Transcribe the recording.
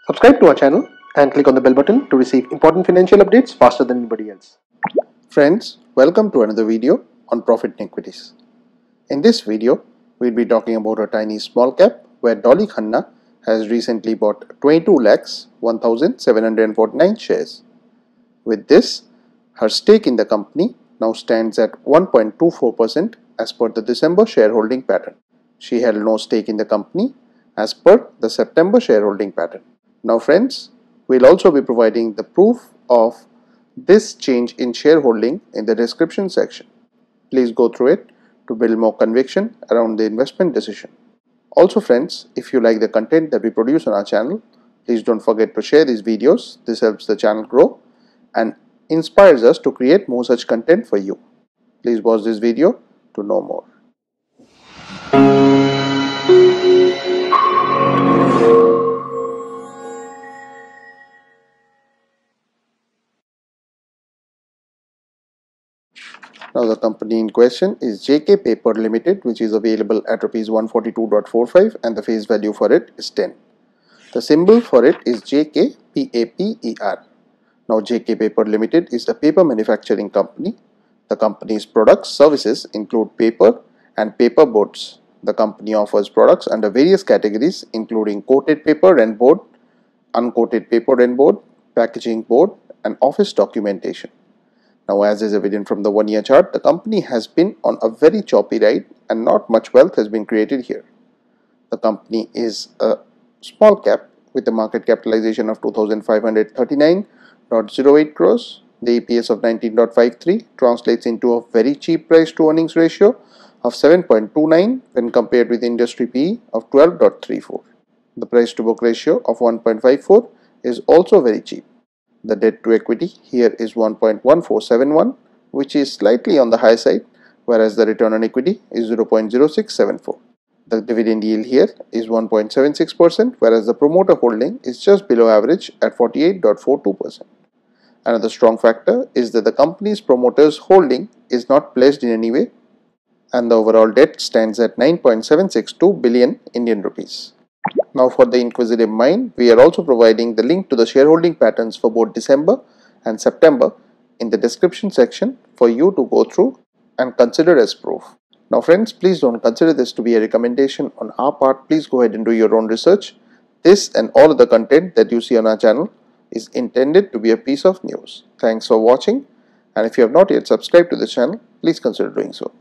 Subscribe to our channel and click on the bell button to receive important financial updates faster than anybody else. Friends, welcome to another video on profit in equities. In this video, we'll be talking about a tiny small cap where Dolly Khanna has recently bought 22 lakhs 1,749 shares. With this, her stake in the company now stands at 1.24% as per the December shareholding pattern. She held no stake in the company as per the September shareholding pattern. Now friends, we'll also be providing the proof of this change in shareholding in the description section. Please go through it to build more conviction around the investment decision. Also friends, if you like the content that we produce on our channel, please don't forget to share these videos. This helps the channel grow and inspires us to create more such content for you. Please watch this video to know more. Now the company in question is JK Paper Limited, which is available at Rs 142.45 and the face value for it is 10. The symbol for it is JKPAPER. Now JK Paper Limited is a paper manufacturing company. The company's products services include paper and paper boards. The company offers products under various categories including coated paper and board, uncoated paper and board, packaging board and office documentation. Now, as is evident from the 1-year chart, the company has been on a very choppy ride and not much wealth has been created here. The company is a small cap with a market capitalization of 2,539.08 crores. The EPS of 19.53 translates into a very cheap price to earnings ratio of 7.29 when compared with industry PE of 12.34. The price to book ratio of 1.54 is also very cheap. The debt to equity here is 1.1471, which is slightly on the high side, whereas the return on equity is 0.0674. The dividend yield here is 1.76%, whereas the promoter holding is just below average at 48.42%. Another strong factor is that the company's promoters holding is not pledged in any way, and the overall debt stands at 9.762 billion Indian rupees. Now for the inquisitive mind, we are also providing the link to the shareholding patterns for both December and September in the description section for you to go through and consider as proof. Now friends, please don't consider this to be a recommendation on our part. Please go ahead and do your own research. This and all of the content that you see on our channel is intended to be a piece of news. Thanks for watching, and if you have not yet subscribed to the channel, please consider doing so.